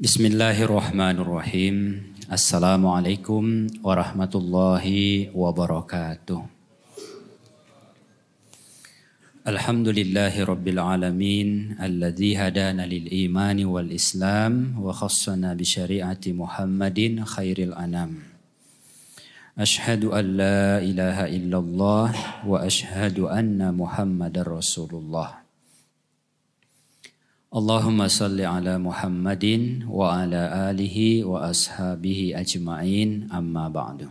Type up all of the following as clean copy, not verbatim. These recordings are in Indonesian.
Bismillahirrahmanirrahim. Assalamualaikum warahmatullahi wabarakatuh. Alhamdulillahi rabbil alamin alladzi hadana lil imani wal islam wa khassana bi syariati Muhammadin khairil anam. Ashhadu an la ilaha illallah wa ashhadu anna Muhammadar Rasulullah. Allahumma salli ala Muhammadin wa ala alihi wa ashabihi ajma'in amma ba'du.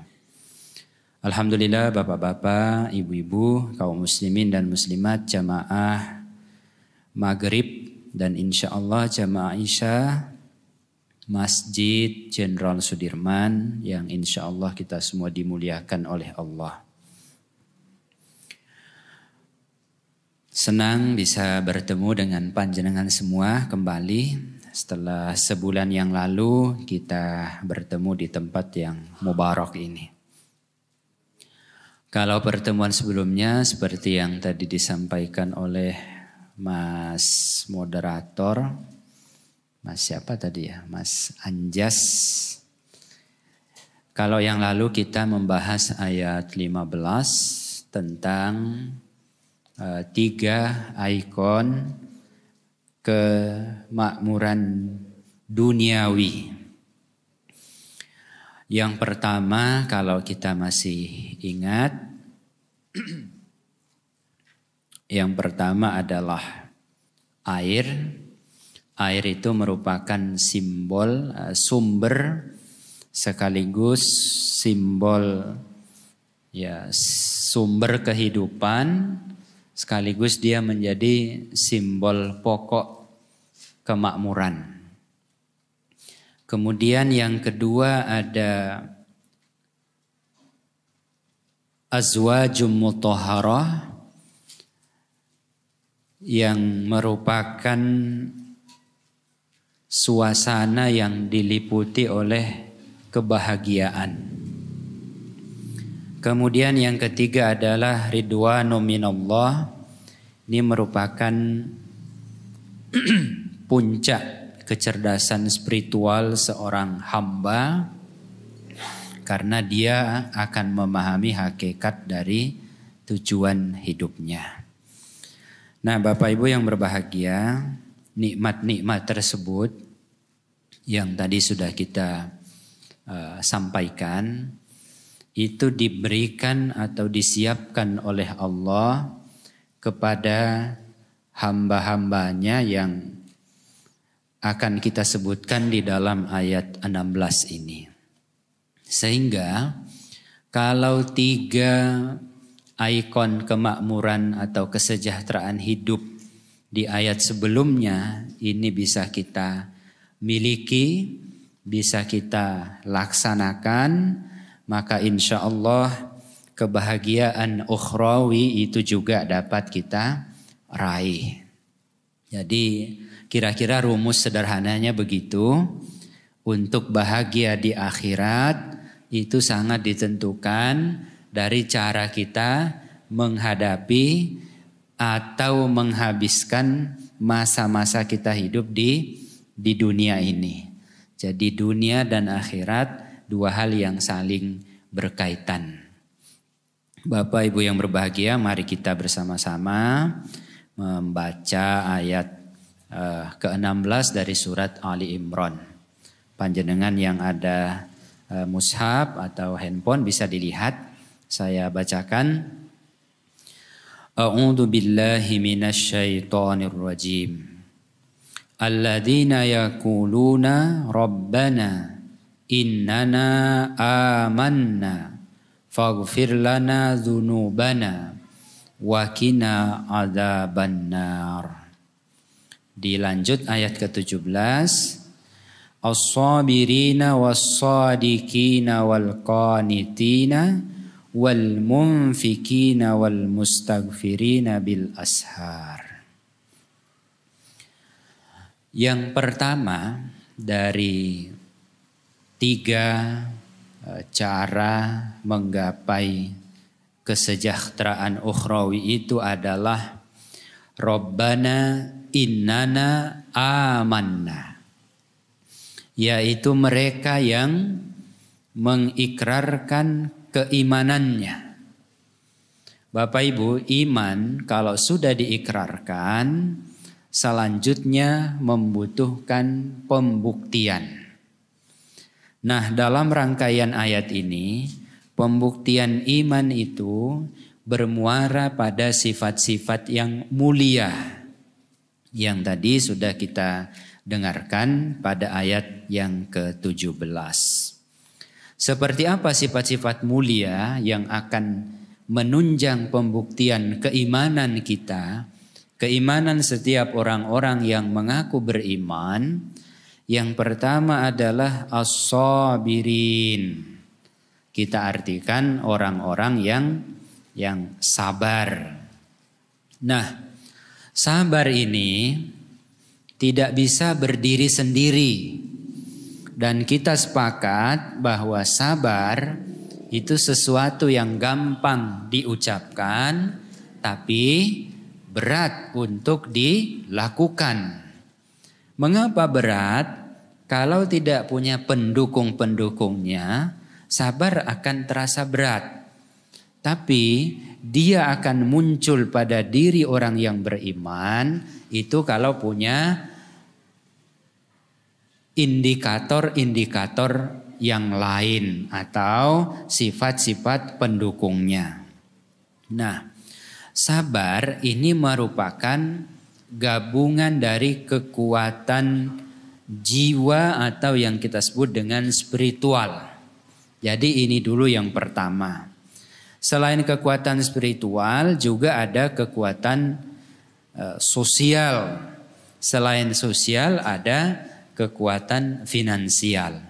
Alhamdulillah bapak-bapak, ibu-ibu, kaum muslimin dan muslimat, jamaah maghrib dan insyaallah jamaah isya Masjid Jenderal Sudirman yang insyaallah kita semua dimuliakan oleh Allah. Senang bisa bertemu dengan panjenengan semua kembali setelah sebulan yang lalu kita bertemu di tempat yang mubarak ini. Kalau pertemuan sebelumnya seperti yang tadi disampaikan oleh Mas moderator, Mas siapa tadi ya? Mas Anjas. Kalau yang lalu kita membahas ayat 15 tentang tiga ikon kemakmuran duniawi. Yang pertama kalau kita masih ingat, yang pertama adalah air. Air itu merupakan simbol sumber sekaligus simbol sumber kehidupan. Sekaligus dia menjadi simbol pokok kemakmuran. Kemudian yang kedua ada azwajum mutahharah yang merupakan suasana yang diliputi oleh kebahagiaan. Kemudian yang ketiga adalah ridwanu minallah. Ini merupakan puncak kecerdasan spiritual seorang hamba karena dia akan memahami hakikat dari tujuan hidupnya. Nah, Bapak Ibu yang berbahagia, nikmat-nikmat tersebut yang tadi sudah kita sampaikan itu diberikan atau disiapkan oleh Allah kepada hamba-hambanya yang akan kita sebutkan di dalam ayat 16 ini. Sehingga kalau tiga ikon kemakmuran atau kesejahteraan hidup di ayat sebelumnya ini bisa kita miliki, bisa kita laksanakan, maka insya Allah kebahagiaan ukhrawi itu juga dapat kita raih. Jadi kira-kira rumus sederhananya begitu. Untuk bahagia di akhirat itu sangat ditentukan dari cara kita menghadapi atau menghabiskan masa-masa kita hidup di dunia ini. Jadi dunia dan akhirat dua hal yang saling berkaitan. Bapak Ibu yang berbahagia, mari kita bersama-sama membaca ayat ke-16 dari surat Ali Imran. Panjenengan yang ada mushaf atau handphone bisa dilihat. Saya bacakan. A'udzu billahi minasyaitonir rajim. Alladzina yaquluna rabbana innana amanna faghfir lana dzunubana wa qina adzabannar. Dilanjut ayat ke-17. As-sabirina was-sadiqina wal qanitina wal munfikina wal mustaghfirina bil ashar. Yang pertama dari tiga cara menggapai kesejahteraan ukhrawi itu adalah Rabbana innana amanna. yaitu mereka yang mengikrarkan keimanannya. Bapak Ibu, iman kalau sudah diikrarkan, selanjutnya membutuhkan pembuktian. Nah, dalam rangkaian ayat ini, pembuktian iman itu bermuara pada sifat-sifat yang mulia yang tadi sudah kita dengarkan pada ayat yang ke-17. Seperti apa sifat-sifat mulia yang akan menunjang pembuktian keimanan kita, keimanan setiap orang-orang yang mengaku beriman? Yang pertama adalah as-sabirin. Kita artikan orang-orang yang sabar. Nah, sabar ini tidak bisa berdiri sendiri. Dan kita sepakat bahwa sabar itu sesuatu yang gampang diucapkan, tapi berat untuk dilakukan. Mengapa berat? Kalau tidak punya pendukung-pendukungnya, sabar akan terasa berat. Tapi dia akan muncul pada diri orang yang beriman itu kalau punya indikator-indikator yang lain atau sifat-sifat pendukungnya. Nah, sabar ini merupakan gabungan dari kekuatan jiwa atau yang kita sebut dengan spiritual. Jadi ini dulu yang pertama. Selain kekuatan spiritual juga ada kekuatan sosial. Selain sosial ada kekuatan finansial.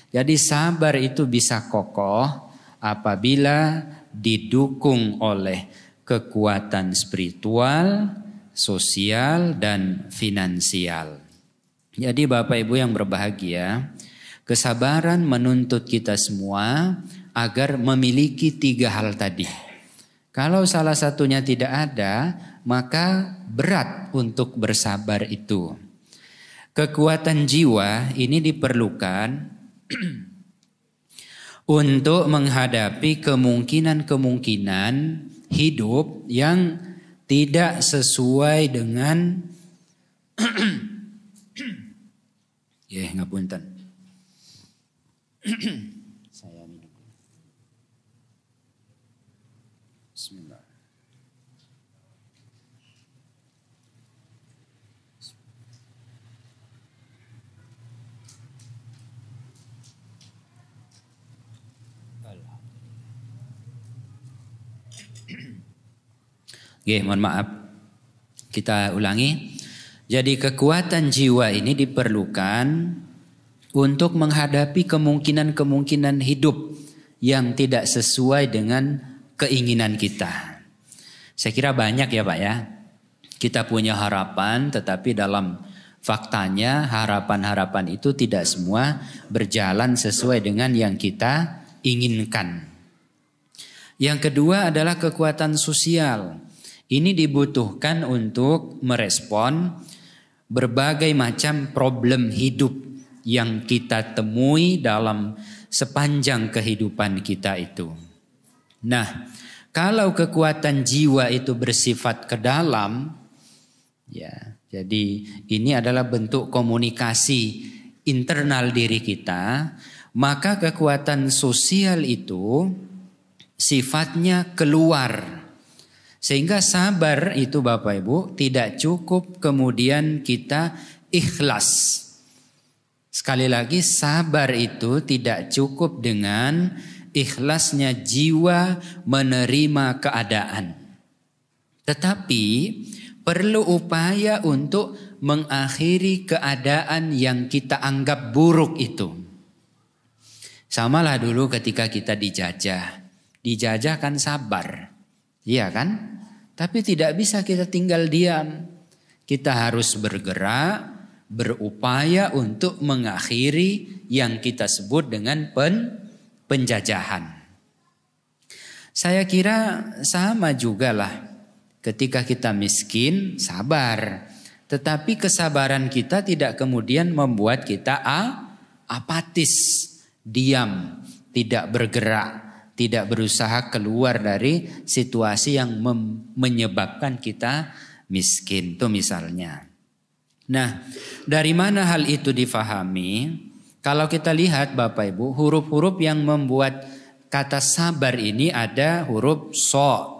Jadi sabar itu bisa kokoh apabila didukung oleh kekuatan spiritual, sosial, dan finansial. Jadi Bapak Ibu yang berbahagia, kesabaran menuntut kita semua agar memiliki 3 hal tadi. Kalau salah satunya tidak ada, maka berat untuk bersabar itu. Kekuatan jiwa ini diperlukan untuk menghadapi kemungkinan-kemungkinan hidup yang tidak sesuai dengan ngapunten. Saya minum. Bismillah. Mohon maaf. Kita ulangi. Jadi kekuatan jiwa ini diperlukan untuk menghadapi kemungkinan-kemungkinan hidup yang tidak sesuai dengan keinginan kita. Saya kira banyak ya Pak ya. Kita punya harapan, tetapi dalam faktanya harapan-harapan itu tidak semua berjalan sesuai dengan yang kita inginkan. Yang kedua adalah kekuatan sosial. Ini dibutuhkan untuk merespon berbagai macam problem hidup yang kita temui dalam sepanjang kehidupan kita itu. Nah, kalau kekuatan jiwa itu bersifat ke dalam, ya, jadi ini adalah bentuk komunikasi internal diri kita, maka kekuatan sosial itu sifatnya keluar. Sehingga sabar itu Bapak Ibu tidak cukup kemudian kita ikhlas. Sekali lagi sabar itu tidak cukup dengan ikhlasnya jiwa menerima keadaan. Tetapi perlu upaya untuk mengakhiri keadaan yang kita anggap buruk itu. Samalah dulu ketika kita dijajah. Dijajah kan sabar. Iya kan? Tapi tidak bisa kita tinggal diam. Kita harus bergerak, berupaya untuk mengakhiri yang kita sebut dengan penjajahan. Saya kira sama juga lah. Ketika kita miskin, sabar. Tetapi kesabaran kita tidak kemudian membuat kita apatis, diam, tidak bergerak, tidak berusaha keluar dari situasi yang menyebabkan kita miskin. Itu misalnya. Nah, dari mana hal itu difahami? Kalau kita lihat Bapak Ibu, huruf-huruf yang membuat kata sabar ini ada huruf so.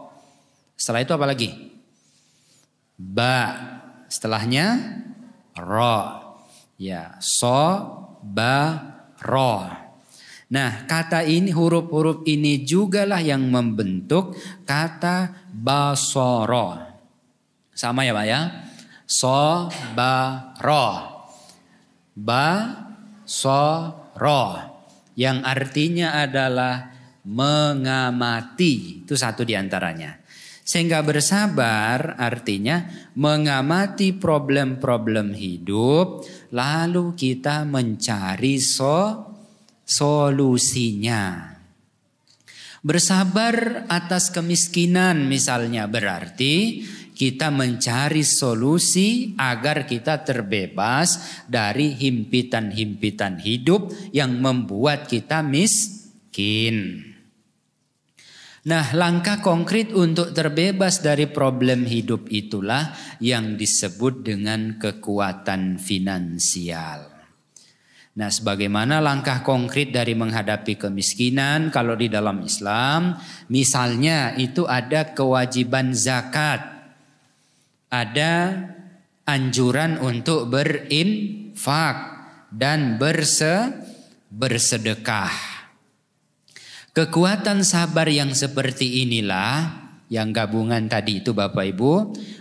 Setelah itu apa lagi? Ba. Setelahnya ro. Ya, so, ba, ro. Nah, kata ini, huruf-huruf ini jugalah yang membentuk kata basoro. Sama ya Pak ya? So, ba, ro. Ba, so, ro. Yang artinya adalah mengamati. Itu satu diantaranya. Sehingga bersabar artinya mengamati problem-problem hidup. Lalu kita mencari solusinya. Bersabar atas kemiskinan misalnya berarti kita mencari solusi agar kita terbebas dari himpitan-himpitan hidup yang membuat kita miskin. Nah, langkah konkret untuk terbebas dari problem hidup itulah yang disebut dengan kekuatan finansial. Nah, sebagaimana langkah konkret dari menghadapi kemiskinan kalau di dalam Islam, misalnya itu ada kewajiban zakat, ada anjuran untuk berinfak dan bersedekah. Kekuatan sabar yang seperti inilah yang gabungan tadi itu Bapak Ibu,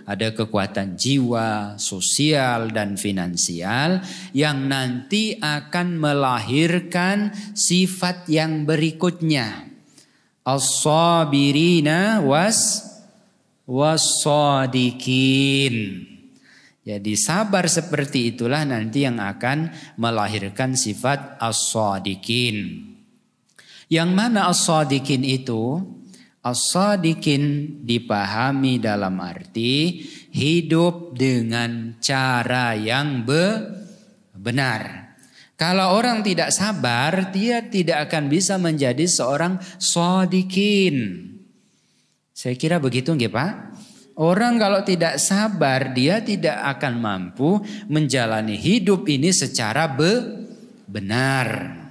ada kekuatan jiwa, sosial dan finansial yang nanti akan melahirkan sifat yang berikutnya. As-sabirina was-sadiqin. Jadi sabar seperti itulah nanti yang akan melahirkan sifat as-sadiqin. Yang mana as-sadiqin itu? As-sadiqin dipahami dalam arti hidup dengan cara yang benar. Kalau orang tidak sabar, dia tidak akan bisa menjadi seorang shadiqin. Saya kira begitu nggih Pak? Orang kalau tidak sabar, dia tidak akan mampu menjalani hidup ini secara benar.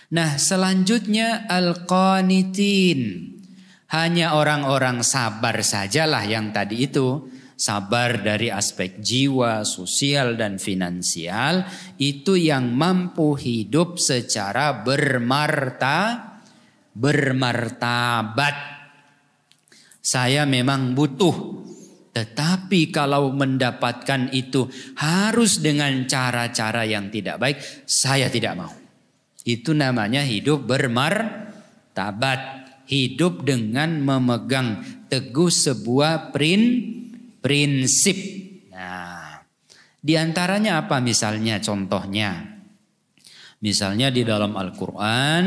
Nah, selanjutnya al-qanitin. Hanya orang-orang sabar sajalah yang tadi itu. Sabar dari aspek jiwa, sosial dan finansial. Itu yang mampu hidup secara bermartabat. Saya memang butuh. Tetapi kalau mendapatkan itu harus dengan cara-cara yang tidak baik. Saya tidak mau. Itu namanya hidup bermartabat. Hidup dengan memegang teguh sebuah prinsip. Nah, diantaranya apa misalnya contohnya? Misalnya di dalam Al-Quran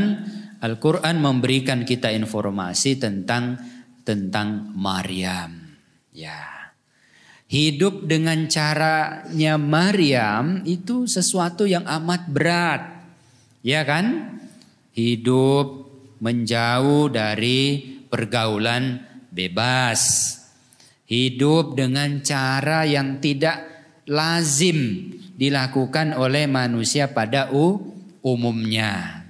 memberikan kita informasi tentang Maryam. Ya, hidup dengan caranya Maryam itu sesuatu yang amat berat. Ya kan? Hidup menjauh dari pergaulan bebas. Hidup dengan cara yang tidak lazim dilakukan oleh manusia pada umumnya.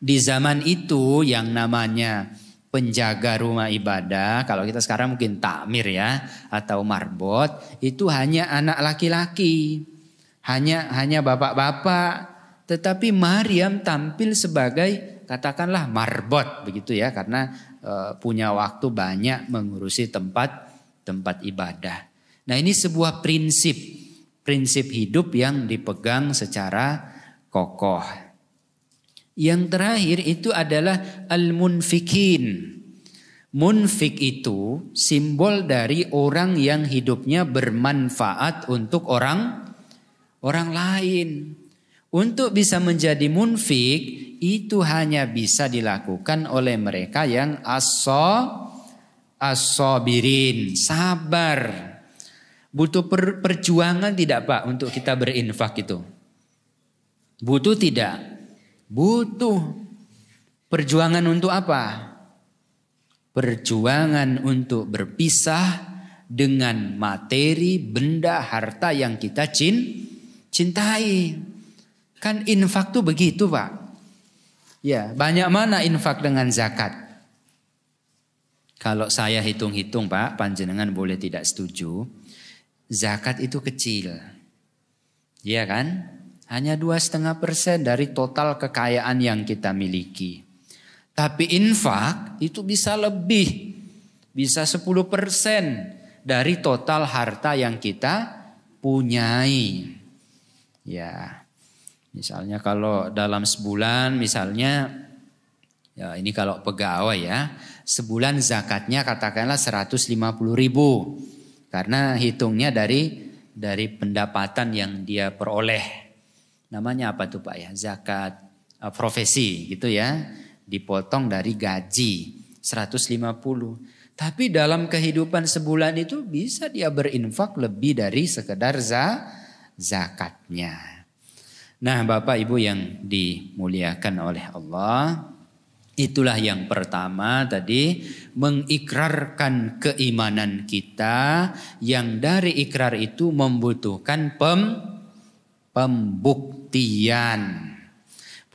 Di zaman itu yang namanya penjaga rumah ibadah, kalau kita sekarang mungkin takmir ya, atau marbot, itu hanya anak laki-laki. Hanya bapak-bapak. Tetapi Maryam tampil sebagai katakanlah marbot begitu ya, karena punya waktu banyak mengurusi tempat ibadah. Nah, ini sebuah prinsip hidup yang dipegang secara kokoh. Yang terakhir itu adalah al-munfikin. Munfik itu simbol dari orang yang hidupnya bermanfaat untuk orang lain. Untuk bisa menjadi munfik itu hanya bisa dilakukan oleh mereka yang as-sabirin, sabar. Butuh perjuangan tidak Pak untuk kita berinfak itu? Butuh tidak? Butuh. Perjuangan untuk apa? Perjuangan untuk berpisah dengan materi, benda, harta yang kita cintai. Kan infak tuh begitu, Pak. Ya, banyak mana infak dengan zakat? Kalau saya hitung-hitung, Pak, panjenengan boleh tidak setuju. Zakat itu kecil. Iya kan? Hanya 2,5% dari total kekayaan yang kita miliki. Tapi infak itu bisa lebih. Bisa 10% dari total harta yang kita punyai. Ya, misalnya kalau dalam sebulan misalnya, ya ini kalau pegawai ya, sebulan zakatnya katakanlah 150.000. Karena hitungnya dari pendapatan yang dia peroleh. Namanya apa tuh Pak ya? Zakat profesi gitu ya. Dipotong dari gaji 150. Tapi dalam kehidupan sebulan itu bisa dia berinfak lebih dari sekedar zakatnya. Nah, Bapak Ibu yang dimuliakan oleh Allah, itulah yang pertama tadi, mengikrarkan keimanan kita yang dari ikrar itu membutuhkan pembuktian.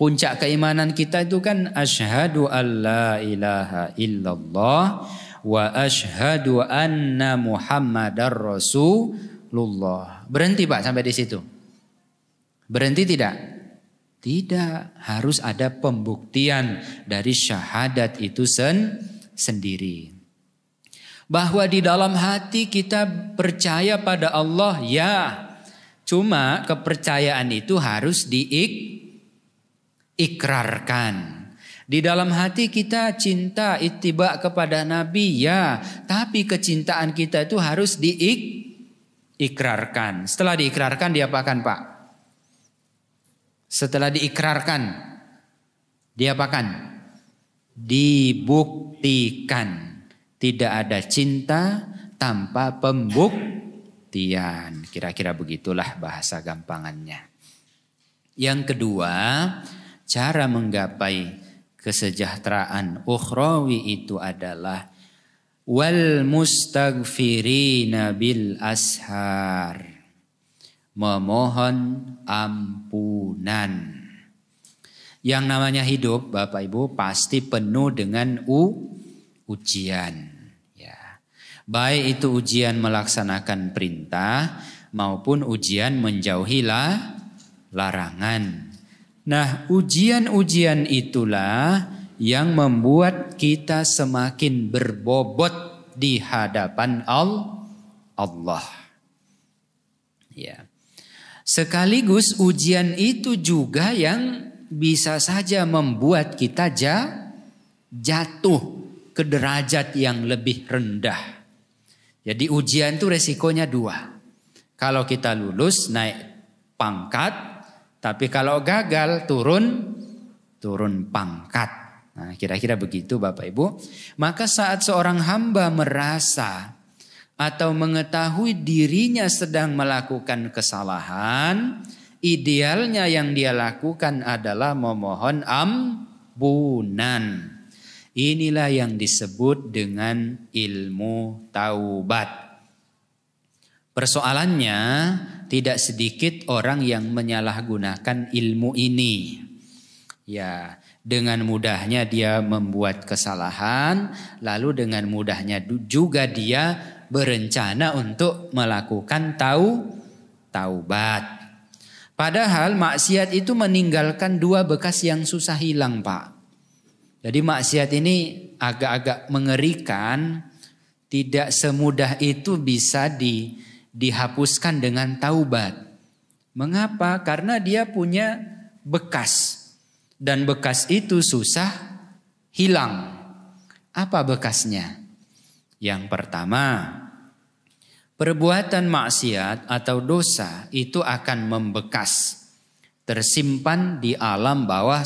Puncak keimanan kita itu kan asyhadu alla ilaha illallah wa asyhadu anna Muhammadar Rasulullah. Berhenti Pak sampai di situ? Berhenti tidak? Tidak, harus ada pembuktian dari syahadat itu sendiri. Bahwa di dalam hati kita percaya pada Allah, ya. Cuma kepercayaan itu harus diikrarkan. Di dalam hati kita cinta ittiba kepada Nabi, ya. Tapi kecintaan kita itu harus diikrarkan. Setelah diikrarkan diapakan Pak? Setelah diikrarkan diapakan? Dibuktikan. Tidak ada cinta tanpa pembuktian. Kira-kira begitulah bahasa gampangannya. Yang kedua, cara menggapai kesejahteraan ukhrawi itu adalah wal mustaghfirina bil ashar, memohon ampunan. Yang namanya hidup Bapak Ibu pasti penuh dengan ujian ya. Baik itu ujian melaksanakan perintah maupun ujian menjauhi larangan. Nah, ujian-ujian itulah yang membuat kita semakin berbobot di hadapan Allah. Ya. Sekaligus ujian itu juga yang bisa saja membuat kita jatuh ke derajat yang lebih rendah. Jadi ujian itu resikonya 2. Kalau kita lulus naik pangkat, tapi kalau gagal turun pangkat. Nah, kira-kira begitu Bapak Ibu. Maka saat seorang hamba merasa atau mengetahui dirinya sedang melakukan kesalahan, idealnya yang dia lakukan adalah memohon ampunan. Inilah yang disebut dengan ilmu taubat. Persoalannya tidak sedikit orang yang menyalahgunakan ilmu ini. Ya, dengan mudahnya dia membuat kesalahan, lalu dengan mudahnya juga dia berencana untuk melakukan taubat. Padahal maksiat itu meninggalkan 2 bekas yang susah hilang, Pak. Jadi maksiat ini agak-agak mengerikan, tidak semudah itu bisa dihapuskan dengan taubat. Mengapa? Karena dia punya bekas. Dan bekas itu susah hilang. Apa bekasnya? Yang pertama, perbuatan maksiat atau dosa itu akan membekas. Tersimpan di alam bawah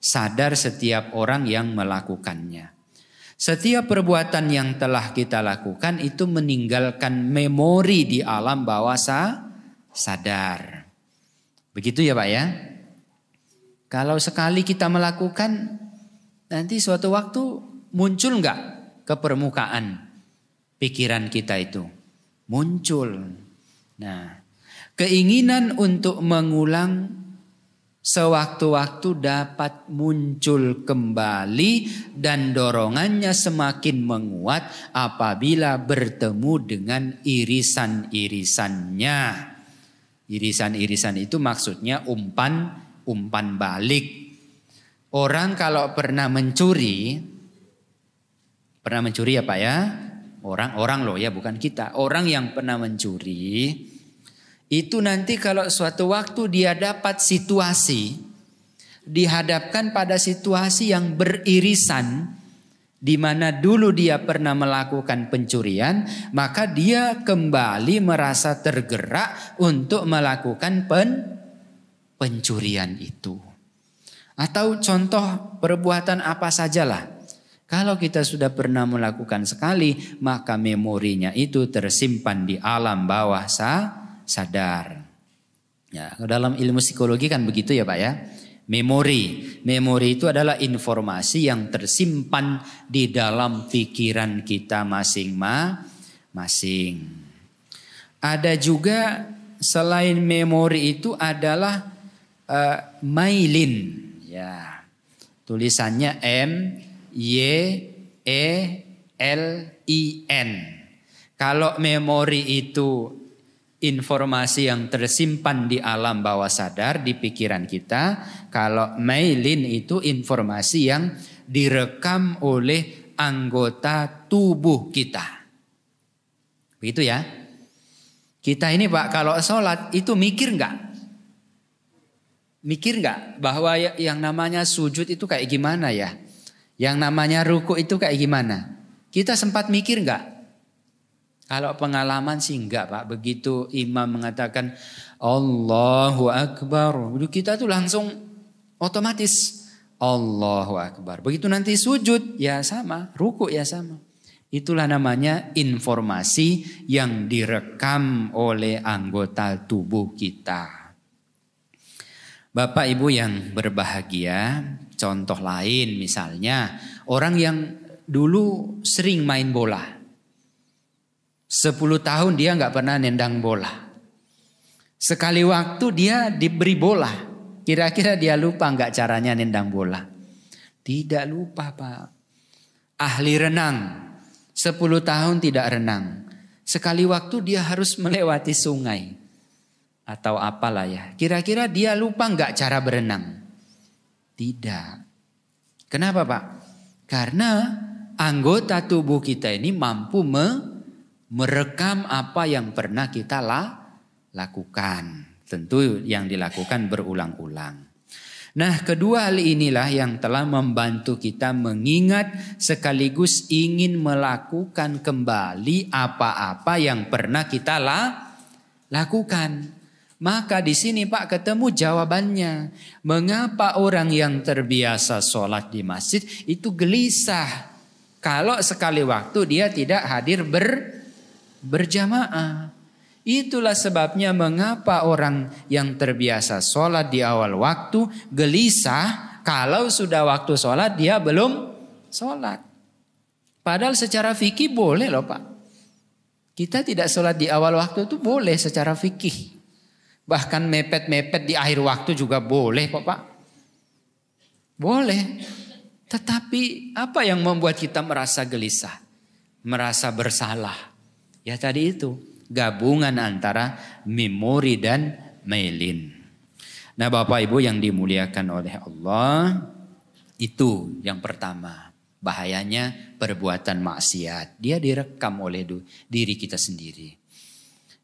sadar setiap orang yang melakukannya. Setiap perbuatan yang telah kita lakukan itu meninggalkan memori di alam bawah sadar. Begitu ya Pak ya. Kalau sekali kita melakukan, nanti suatu waktu muncul enggak ke permukaan pikiran kita itu? Muncul. Nah, keinginan untuk mengulang sewaktu-waktu dapat muncul kembali dan dorongannya semakin menguat apabila bertemu dengan irisan-irisannya. Irisan-irisan itu maksudnya umpan balik. Orang kalau pernah mencuri ya Pak ya, orang loh ya, bukan kita. Orang yang pernah mencuri itu nanti kalau suatu waktu dia dapat situasi, dihadapkan pada situasi yang beririsan, di mana dulu dia pernah melakukan pencurian, maka dia kembali merasa tergerak untuk melakukan pencurian itu. Atau contoh perbuatan apa sajalah. Kalau kita sudah pernah melakukan sekali, maka memorinya itu tersimpan di alam bawah sadar. Ya, dalam ilmu psikologi kan begitu ya Pak ya. Memori itu adalah informasi yang tersimpan di dalam pikiran kita masing-masing. Ada juga selain memori itu adalah myelin, ya, tulisannya MYELIN. Kalau memori itu informasi yang tersimpan di alam bawah sadar di pikiran kita, kalau myelin itu informasi yang direkam oleh anggota tubuh kita. Begitu ya. Kita ini Pak kalau sholat itu mikir nggak? Mikir nggak bahwa yang namanya sujud itu kayak gimana ya? Yang namanya ruku itu kayak gimana? Kita sempat mikir nggak? Kalau pengalaman sih enggak Pak. Begitu imam mengatakan Allahu Akbar, kita tuh langsung otomatis Allahu Akbar. Begitu nanti sujud ya sama, ruku ya sama. Itulah namanya informasi yang direkam oleh anggota tubuh kita. Bapak Ibu yang berbahagia, contoh lain misalnya orang yang dulu sering main bola. 10 tahun dia nggak pernah nendang bola. Sekali waktu dia diberi bola. Kira-kira dia lupa nggak caranya nendang bola? Tidak lupa Pak. Ahli renang. 10 tahun tidak renang. Sekali waktu dia harus melewati sungai. Atau apalah ya. Kira-kira dia lupa nggak cara berenang? Tidak. Kenapa Pak? Karena anggota tubuh kita ini mampu merekam apa yang pernah kita lakukan. Tentu yang dilakukan berulang-ulang. Nah, kedua hal inilah yang telah membantu kita mengingat sekaligus ingin melakukan kembali apa-apa yang pernah kita lakukan. Maka di sini Pak ketemu jawabannya. Mengapa orang yang terbiasa sholat di masjid itu gelisah kalau sekali waktu dia tidak hadir berjamaah? Itulah sebabnya mengapa orang yang terbiasa sholat di awal waktu gelisah kalau sudah waktu sholat dia belum sholat. Padahal secara fikih boleh loh Pak. Kita tidak sholat di awal waktu itu boleh secara fikih. Bahkan mepet-mepet di akhir waktu juga boleh kok Pak. Boleh. Tetapi apa yang membuat kita merasa gelisah? Merasa bersalah? Ya tadi itu. Gabungan antara memori dan myelin. Nah Bapak Ibu yang dimuliakan oleh Allah. Itu yang pertama. Bahayanya perbuatan maksiat. Dia direkam oleh diri kita sendiri.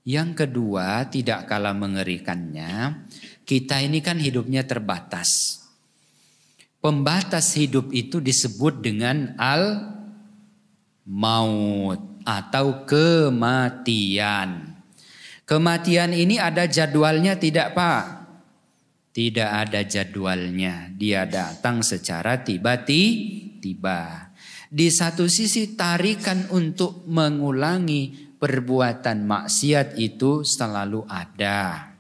Yang kedua, tidak kalah mengerikannya, kita ini kan hidupnya terbatas. Pembatas hidup itu disebut dengan al-maut atau kematian. Kematian ini ada jadwalnya tidak Pak? Tidak ada jadwalnya. Dia datang secara tiba-tiba. Di satu sisi tarikan untuk mengulangi perbuatan maksiat itu selalu ada.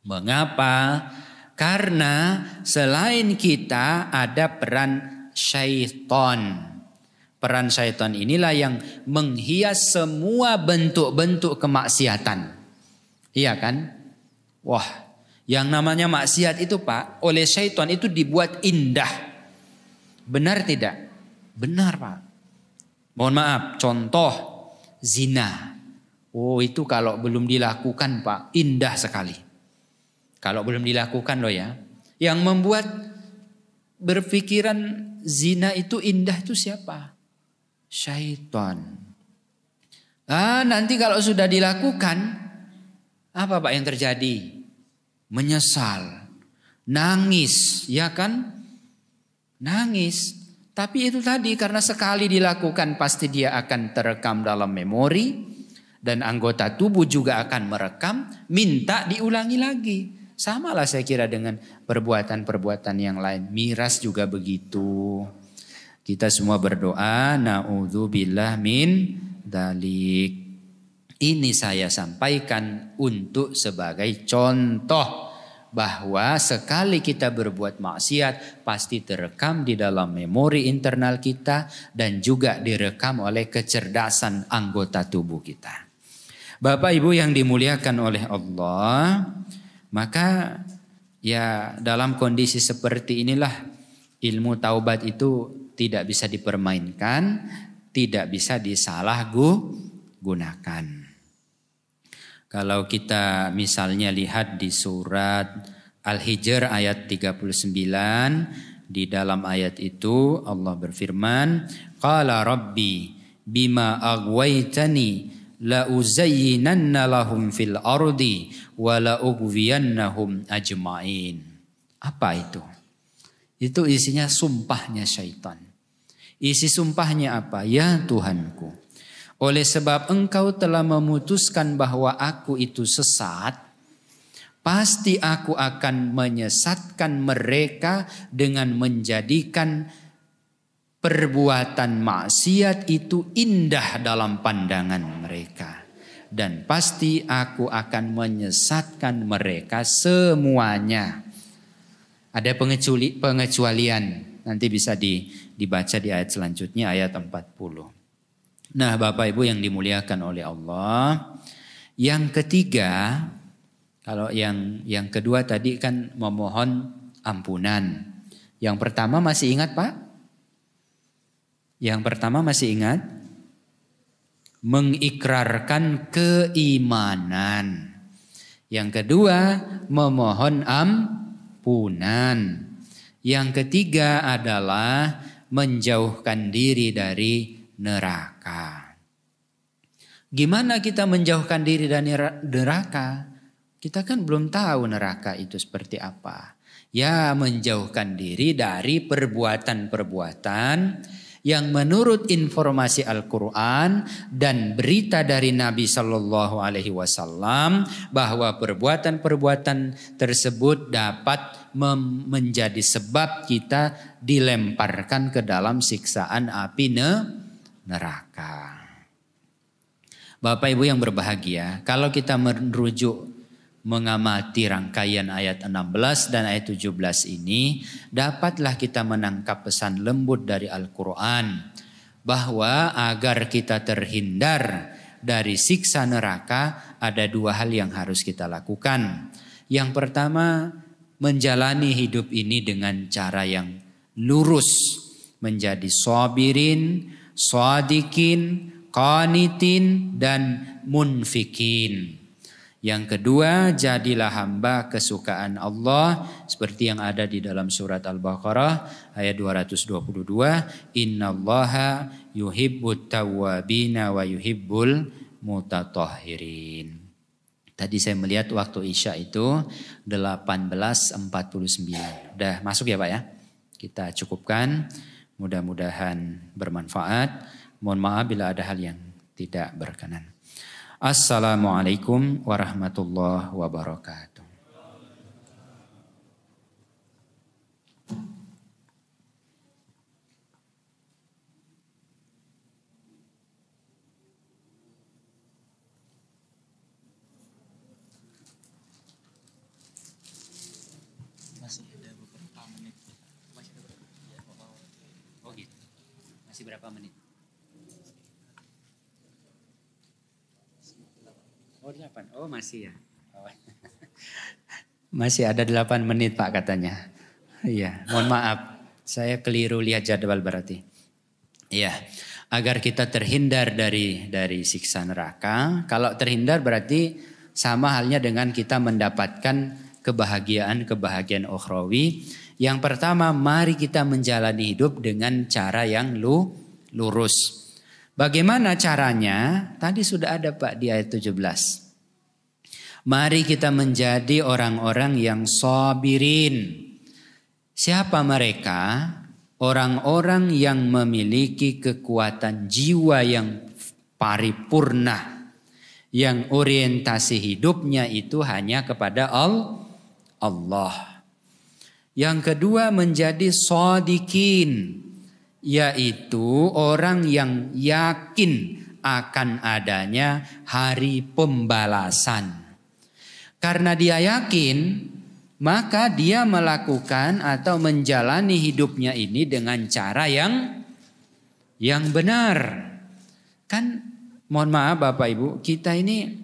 Mengapa? Karena selain kita ada peran syaitan. Peran syaitan inilah yang menghias semua bentuk-bentuk kemaksiatan. Iya kan? Wah, yang namanya maksiat itu Pak, oleh syaitan itu dibuat indah. Benar tidak? Benar Pak. Mohon maaf, contoh zina. Oh itu kalau belum dilakukan Pak, indah sekali. Kalau belum dilakukan loh ya. Yang membuat berpikiran zina itu indah itu siapa? Syaitan. Nanti kalau sudah dilakukan, apa Pak yang terjadi? Menyesal, nangis, ya kan? Nangis. Tapi itu tadi karena sekali dilakukan pasti dia akan terekam dalam memori. Dan anggota tubuh juga akan merekam, minta diulangi lagi. Sama lah saya kira dengan perbuatan-perbuatan yang lain. Miras juga begitu. Kita semua berdoa, na'udzubillah min dzalik. Ini saya sampaikan untuk sebagai contoh bahwa sekali kita berbuat maksiat pasti terekam di dalam memori internal kita dan juga direkam oleh kecerdasan anggota tubuh kita. Bapak Ibu yang dimuliakan oleh Allah, maka ya dalam kondisi seperti inilah ilmu taubat itu tidak bisa dipermainkan, tidak bisa disalahgunakan. Kalau kita misalnya lihat di surat Al-Hijr ayat 39, di dalam ayat itu Allah berfirman, Qala Rabbi bima aghwaytani la uzayyinanna lahum fil ardi wa la ughwiyannahum ajma'in. Apa itu? Itu isinya sumpahnya syaitan. Isi sumpahnya apa? Ya Tuhanku, oleh sebab engkau telah memutuskan bahwa aku itu sesat, pasti aku akan menyesatkan mereka dengan menjadikan perbuatan maksiat itu indah dalam pandangan mereka. Dan pasti aku akan menyesatkan mereka semuanya. Ada pengecualian. Nanti bisa dibaca di ayat selanjutnya, ayat 40. Nah Bapak Ibu yang dimuliakan oleh Allah. Yang ketiga, kalau yang kedua tadi kan memohon ampunan. Yang pertama masih ingat Pak? Yang pertama masih ingat? Mengikrarkan keimanan. Yang kedua memohon ampunan. Yang ketiga adalah menjauhkan diri dari neraka. Gimana kita menjauhkan diri dari neraka? Kita kan belum tahu neraka itu seperti apa. Ya menjauhkan diri dari perbuatan-perbuatan yang menurut informasi Al-Quran dan berita dari Nabi Sallallahu Alaihi Wasallam bahwa perbuatan-perbuatan tersebut dapat menjadi sebab kita dilemparkan ke dalam siksaan api neraka. Bapak Ibu yang berbahagia, kalau kita merujuk mengamati rangkaian ayat 16 dan ayat 17 ini, dapatlah kita menangkap pesan lembut dari Al-Quran bahwa agar kita terhindar dari siksa neraka ada dua hal yang harus kita lakukan. Yang pertama, menjalani hidup ini dengan cara yang lurus, menjadi sabirin, shadikin, qanitin dan munfikin. Yang kedua, jadilah hamba kesukaan Allah seperti yang ada di dalam surat Al-Baqarah ayat 222, innallaha yuhibbut tawwabina wa yuhibbul mutatahhirin. Tadi saya melihat waktu Isya itu 18.49. Udah masuk ya Pak ya? Kita cukupkan, mudah-mudahan bermanfaat. Mohon maaf bila ada hal yang tidak berkenan. Assalamualaikum warahmatullahi wabarakatuh. Masih berapa menit? Oh 8. Oh masih ya. Oh. Masih ada 8 menit Pak katanya. Iya, mohon maaf. Saya keliru lihat jadwal berarti. Iya, agar kita terhindar dari siksa neraka. Kalau terhindar berarti sama halnya dengan kita mendapatkan kebahagiaan ukhrawi. Yang pertama, mari kita menjalani hidup dengan cara yang lurus. Bagaimana caranya? Tadi sudah ada Pak di ayat 17. Mari kita menjadi orang-orang yang sabirin. Siapa mereka? Orang-orang yang memiliki kekuatan jiwa yang paripurna. Yang orientasi hidupnya itu hanya kepada Allah. Yang kedua menjadi shadiqin. Yaitu orang yang yakin akan adanya hari pembalasan. Karena dia yakin, maka dia melakukan atau menjalani hidupnya ini dengan cara yang benar. Kan mohon maaf Bapak Ibu, kita ini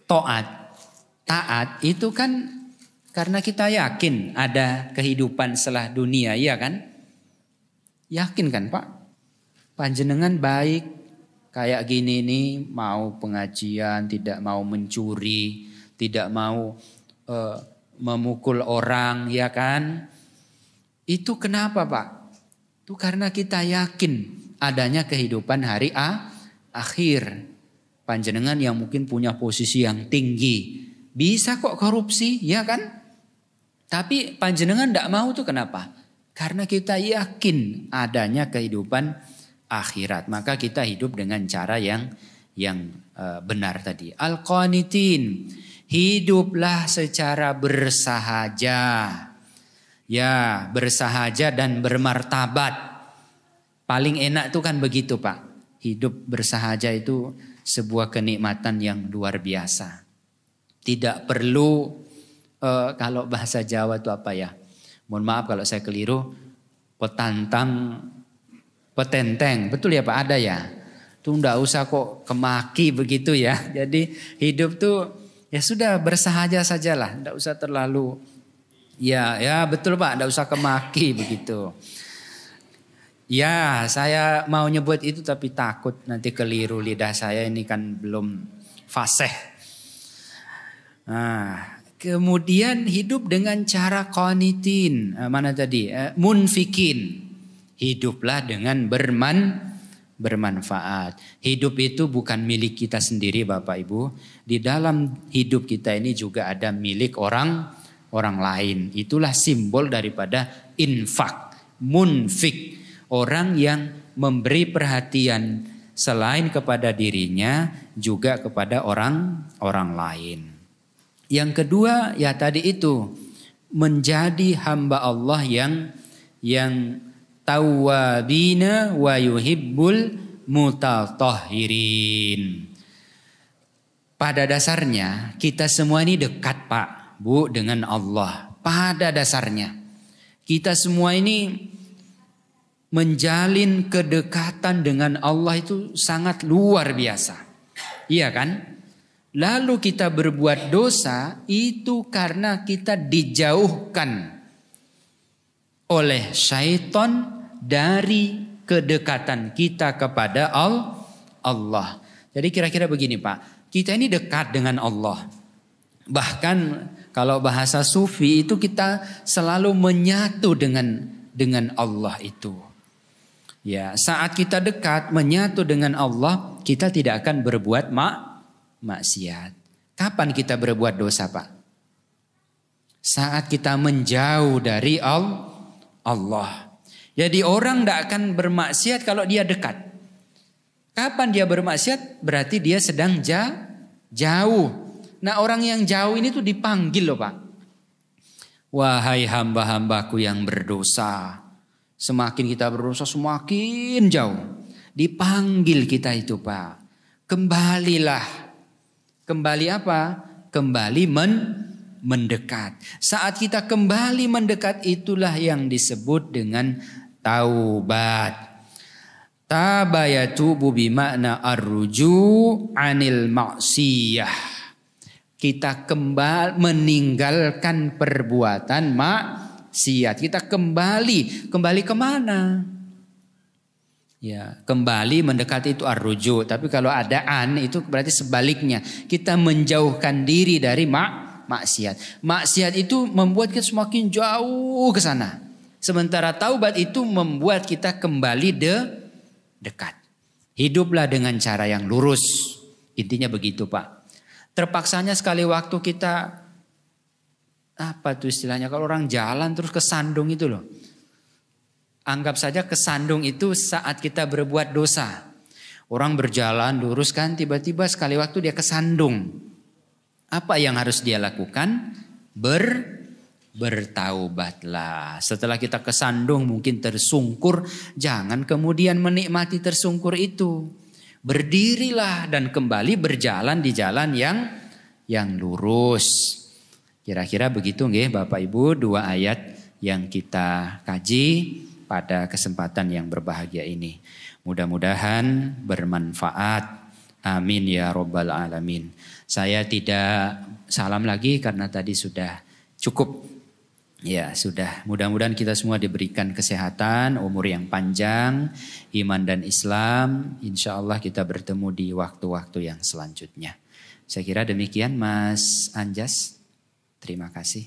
taat itu kan karena kita yakin ada kehidupan setelah dunia, iya kan? Yakin kan Pak? Panjenengan baik kayak gini nih, mau pengajian, tidak mau mencuri, tidak mau memukul orang, ya kan? Itu kenapa Pak? Itu karena kita yakin adanya kehidupan hari akhir. Panjenengan yang mungkin punya posisi yang tinggi, bisa kok korupsi, ya kan? Tapi panjenengan tidak mau tuh kenapa? Karena kita yakin adanya kehidupan akhirat. Maka kita hidup dengan cara yang benar tadi. Al-qanitin. Hiduplah secara bersahaja. Ya, bersahaja dan bermartabat. Paling enak tuh kan begitu Pak. Hidup bersahaja itu sebuah kenikmatan yang luar biasa. Tidak perlu, kalau bahasa Jawa itu apa ya? Mohon maaf kalau saya keliru. Petenteng. Betul ya Pak, ada ya? Tuh enggak usah kok kemaki begitu ya. Jadi hidup tuh ya sudah bersahaja sajalah, tidak usah terlalu ya betul Pak, tidak usah kemaki begitu. Ya saya mau nyebut itu tapi takut nanti keliru, lidah saya ini kan belum fasih. Nah, kemudian hidup dengan cara qanitin, mana tadi? Munfikin. Hiduplah dengan bermanfaat. Hidup itu bukan milik kita sendiri Bapak Ibu. Di dalam hidup kita ini juga ada milik orang lain. Itulah simbol daripada infak, munfik. Orang yang memberi perhatian selain kepada dirinya juga kepada orang lain. Yang kedua ya tadi itu menjadi hamba Allah yang tawwabina wa yuhibbul mutatahhirin. Pada dasarnya kita semua ini dekat Pak, Bu, dengan Allah. Pada dasarnya kita semua ini menjalin kedekatan dengan Allah itu sangat luar biasa. Iya kan? Lalu kita berbuat dosa itu karena kita dijauhkan oleh syaitan dari kedekatan kita kepada Allah. Jadi kira-kira begini Pak, kita ini dekat dengan Allah. Bahkan kalau bahasa sufi itu kita selalu menyatu dengan Allah itu. Ya, saat kita dekat menyatu dengan Allah, kita tidak akan berbuat maksiat. Kapan kita berbuat dosa Pak? Saat kita menjauh dari Allah. Jadi orang tidak akan bermaksiat kalau dia dekat. Kapan dia bermaksiat? Berarti dia sedang jauh. Nah orang yang jauh ini tuh dipanggil loh Pak. Wahai hamba-hambaku yang berdosa. Semakin kita berdosa semakin jauh. Dipanggil kita itu Pak. Kembalilah. Kembali apa? Kembali mendekat. Saat kita kembali mendekat itulah yang disebut dengan taubat. Taba yatubu bimakna arruju anil maksiyah. Kita kembali meninggalkan perbuatan maksiat. Kita kembali kemana? Ya, kembali mendekati itu arruju. Tapi kalau ada an itu berarti sebaliknya. Kita menjauhkan diri dari maksiat. Maksiat itu membuat kita semakin jauh ke sana. Sementara taubat itu membuat kita kembali dekat. Hiduplah dengan cara yang lurus. Intinya begitu, Pak. Terpaksanya sekali waktu kita, apa tuh istilahnya, kalau orang jalan terus kesandung itu loh. Anggap saja kesandung itu saat kita berbuat dosa. Orang berjalan lurus kan, tiba-tiba sekali waktu dia kesandung. Apa yang harus dia lakukan? Bertaubatlah. Setelah kita kesandung mungkin tersungkur, jangan kemudian menikmati tersungkur itu. Berdirilah dan kembali berjalan di jalan yang lurus. Kira-kira begitu nggih Bapak Ibu, 2 ayat yang kita kaji pada kesempatan yang berbahagia ini. Mudah-mudahan bermanfaat. Amin ya rabbal alamin. Saya tidak salam lagi karena tadi sudah cukup. Ya sudah, mudah-mudahan kita semua diberikan kesehatan, umur yang panjang, iman dan Islam. Insya Allah kita bertemu di waktu-waktu yang selanjutnya. Saya kira demikian Mas Anjas. Terima kasih.